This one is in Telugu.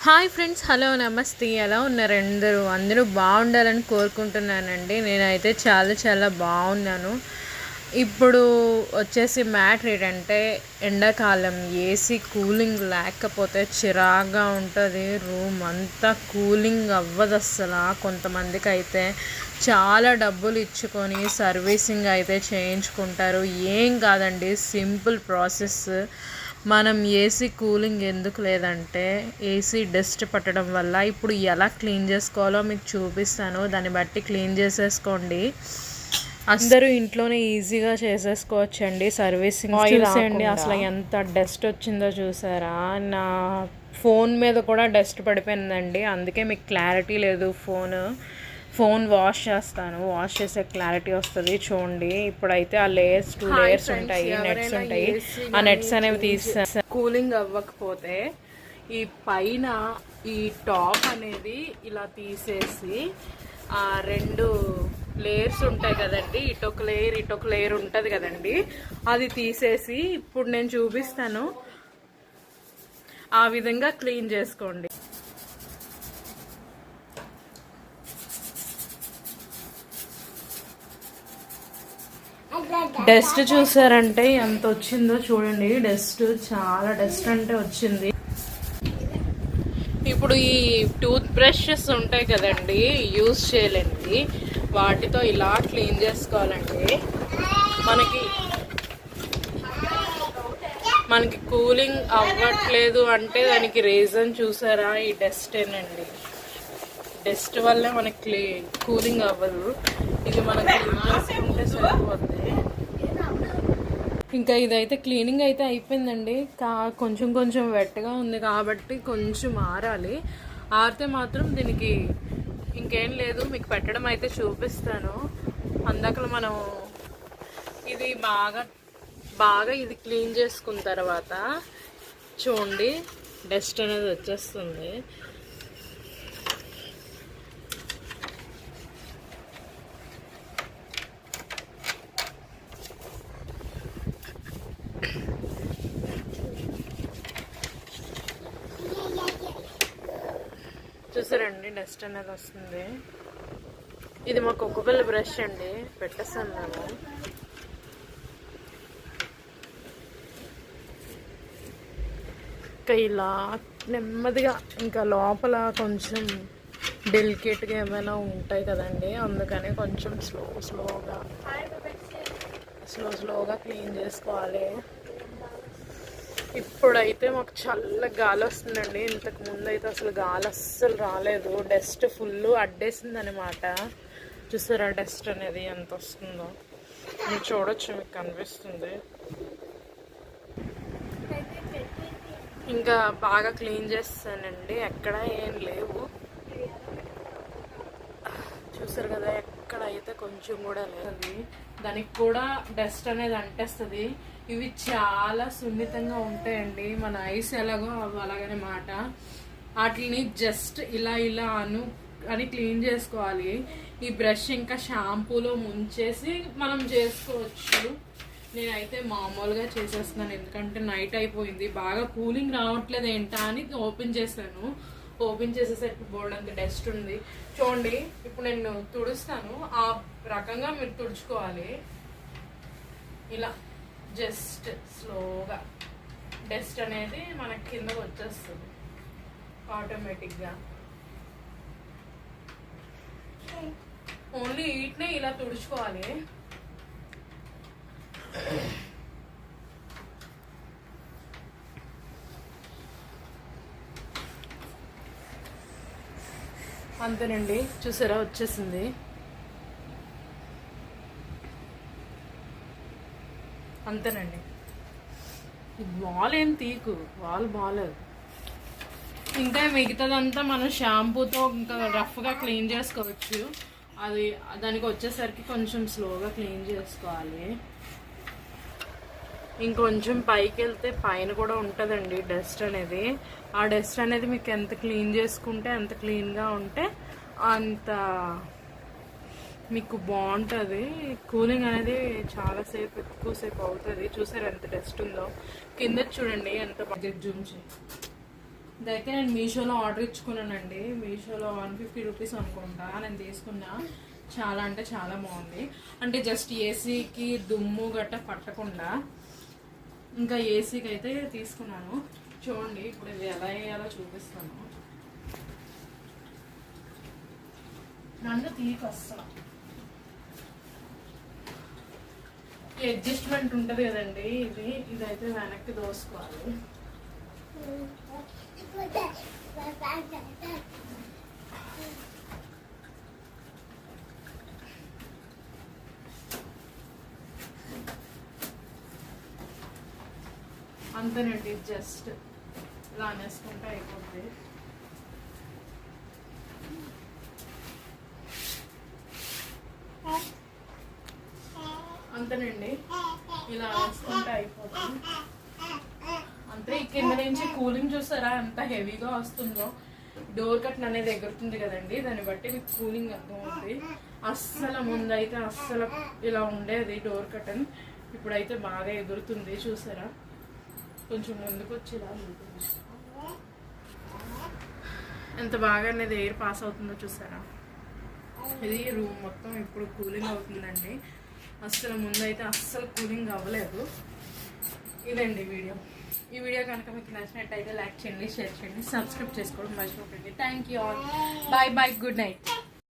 హాయ్ ఫ్రెండ్స్, హలో, నమస్తే. ఎలా ఉన్నారు అందరూ బాగుండాలని కోరుకుంటున్నానండి. నేనైతే చాలా బాగున్నాను. ఇప్పుడు వచ్చేసి మ్యాటర్ ఏంటంటే, ఎండాకాలం ఏసీ కూలింగ్ లేకపోతే చిరాగ్గా ఉంటుంది. రూమ్ అంతా కూలింగ్ అవ్వదు అస్సలు. కొంతమందికి అయితే చాలా డబ్బులు ఇచ్చుకొని సర్వీసింగ్ అయితే చేయించుకుంటారు. ఏం కాదండి, సింపుల్ ప్రాసెస్. మనం ఏసీ కూలింగ్ ఎందుకు లేదంటే, ఏసీ డస్ట్ పట్టడం వల్ల ఇప్పుడు ఎలా క్లీన్ చేసుకోవాలో మీకు చూపిస్తాను. దాన్ని బట్టి క్లీన్ చేసేసుకోండి. అందరూ ఇంట్లోనే ఈజీగా చేసేసుకోవచ్చండి సర్వీసింగ్. చూసేయండి అసలు ఎంత డస్ట్ వచ్చిందో చూసారా. నా ఫోన్ మీద కూడా డస్ట్ పడిపోయిందండి, అందుకే మీకు క్లారిటీ లేదు. ఫోన్ వాష్ చేస్తాను, వాష్ చేసే క్లారిటీ వస్తుంది. చూడండి, ఇప్పుడైతే ఆ లేయర్స్ 2 లేయర్స్ ఉంటాయి, నెట్స్ ఉంటాయి. ఆ నెట్స్ అనేవి తీసేసి కూలింగ్ అవ్వకపోతే ఈ పైన ఈ టాప్ అనేది ఇలా తీసేసి ఆ 2 లేయర్స్ ఉంటాయి కదండి, ఇటొక లేయర్ ఉంటుంది కదండి, అది తీసేసి ఇప్పుడు నేను చూపిస్తాను. ఆ విధంగా క్లీన్ చేసుకోండి. డస్ట్ చూసారంటే ఎంత వచ్చిందో చూడండి. డస్ట్ చాలా డస్ట్ అంటే వచ్చింది. ఇప్పుడు ఈ టూత్ బ్రషెస్ ఉంటాయి కదండి, యూజ్ చేయలేండి, వాటితో ఇలా క్లీన్ చేసుకోవాలండి. మనకి కూలింగ్ అవ్వట్లేదు అంటే దానికి రీజన్ చూసారా, ఈ డస్టేనండి. డస్ట్ వల్లే మనకి కూలింగ్ అవ్వదు. ఇది మనకి క్లీన్ చేసుకుంటే సరిపోద్ది. ఇంకా ఇదైతే క్లీనింగ్ అయితే అయిపోయిందండి. కొంచెం వెట్టగా ఉంది కాబట్టి కొంచెం ఆరాలి. ఆరితే మాత్రం దీనికి ఇంకేం లేదు, మీకు పెట్టడం అయితే చూపిస్తాను. అందాకలు మనం ఇది బాగా ఇది క్లీన్ చేసుకున్న తర్వాత చూడండి డస్ట్ అనేది వచ్చేస్తుంది. చూసారండి డస్ట్ అనేది వస్తుంది. ఇది మా కుక్కపిల్ల బ్రష్ అండి, పెట్టేస్తాను మేము. ఇంకా ఇలా నెమ్మదిగా, ఇంకా లోపల కొంచెం డెలికేట్గా ఏమైనా ఉంటాయి కదండి, అందుకని కొంచెం స్లోగా క్లీన్ చేసుకోవాలి. ఇప్పుడైతే మాకు చల్ల గాలి వస్తుందండి. ఇంతకు ముందు అయితే అసలు గాలి అస్సలు రాలేదు. డస్ట్ ఫుల్ అడ్డేసింది అనమాట. చూసారా డస్ట్ అనేది ఎంత వస్తుందో మీరు చూడొచ్చు, మీకు కనిపిస్తుంది. ఇంకా బాగా క్లీన్ చేస్తానండి, ఎక్కడ ఏం లేవు. చూసారు కదా, ఎక్కడైతే కొంచెం కూడా లేదు. దానికి కూడా డస్ట్ అనేది అంటేస్తుంది. ఇవి చాలా సున్నితంగా ఉంటాయండి, మన ఐస్ ఎలాగో అవి అలాగనమాట. వాటిని జస్ట్ ఇలా అని క్లీన్ చేసుకోవాలి. ఈ బ్రష్ ఇంకా షాంపూలో ముంచేసి మనం చేసుకోవచ్చు. నేనైతే మామూలుగా చేసేస్తున్నాను, ఎందుకంటే నైట్ అయిపోయింది, బాగా కూలింగ్ రావట్లేదు ఏంటా అని ఓపెన్ చేశాను. ఓపెన్ చేసేసరికి బోర్డు అంత డస్ట్ ఉంది. చూడండి, ఇప్పుడు నేను తుడుస్తాను, ఆ రకంగా మీరు తుడుచుకోవాలి. ఇలా జస్ట్ స్లోగా డస్ట్ అనేది మనకి కింద వచ్చేస్తుంది ఆటోమేటిక్గా. ఓన్లీ వీటినే ఇలా తుడుచుకోవాలి. అంతేనండి, చూసారా వచ్చేసింది. అంతేనండి, వాల్ ఏం తీకు, వాల్ బాగాలేదు. ఇంకా మిగతాదంతా మనం షాంపూతో ఇంకా రఫ్గా క్లీన్ చేసుకోవచ్చు. అది దానికి వచ్చేసరికి కొంచెం స్లోగా క్లీన్ చేసుకోవాలి. ఇంకొంచెం పైకి వెళ్తే పైన కూడా ఉంటుందండి డస్ట్ అనేది. ఆ డస్ట్ అనేది మీకు ఎంత క్లీన్ చేసుకుంటే, ఎంత క్లీన్గా ఉంటే అంత మీకు బాగుంటుంది. కూలింగ్ అనేది ఎక్కువసేపు అవుతుంది. చూసారు ఎంత డస్ట్ ఉందో. కింద చూడండి ఎంత బాగా జూమ్ చేయి. ఇదైతే నేను మీషోలో ఆర్డర్ ఇచ్చుకున్నానండి. మీషోలో 150 రూపీస్ అనుకుంటా నేను తీసుకున్నా. చాలా అంటే చాలా బాగుంది. అంటే జస్ట్ ఏసీకి దుమ్ము గట్ట పట్టకుండా ఇంకా ఏసీకి అయితే తీసుకున్నాను. చూడండి ఇప్పుడు ఇది ఎలా వేయాలో చూపిస్తాను. నన్ను తీకొస్తా అడ్జస్ట్మెంట్ ఉంటుంది కదండి, ఇదైతే వెనక్కి దోసుకోవాలి. అంతేనండి, జస్ట్ ఇలా అనేసుకుంటే అయిపోతుంది. అంతేనండి, ఇలా వేసుకుంటే అయిపోతుంది. అంతే. ఈ కింద నుంచి కూలింగ్ చూసారా ఎంత హెవీగా వస్తుందో. డోర్ కర్టన్ అనేది ఎగురుతుంది కదండి, దాన్ని బట్టి మీకు కూలింగ్ అర్థమవుతుంది. అస్సలు ముందైతే అస్సలు ఇలా ఉండేది డోర్ కర్టన్, ఇప్పుడైతే బాగా ఎగురుతుంది చూసారా. కొంచెం ముందుకు వచ్చి ఇలా ఉంటుంది. ఎంత బాగా అనేది ఎయిర్ పాస్ అవుతుందో చూసారా. ఇది రూమ్ మొత్తం ఇప్పుడు కూలింగ్ అవుతుందండి. అస్సలు ముందైతే అస్సలు కూలింగ్ అవ్వలేదు. ఇదండి వీడియో. ఈ వీడియో కనుక మీకు నచ్చినట్టయితే లైక్ చేయండి, షేర్ చేయండి, సబ్స్క్రైబ్ చేసుకోవడం మర్చిపోకండి. Thank you all. Bye bye, good night.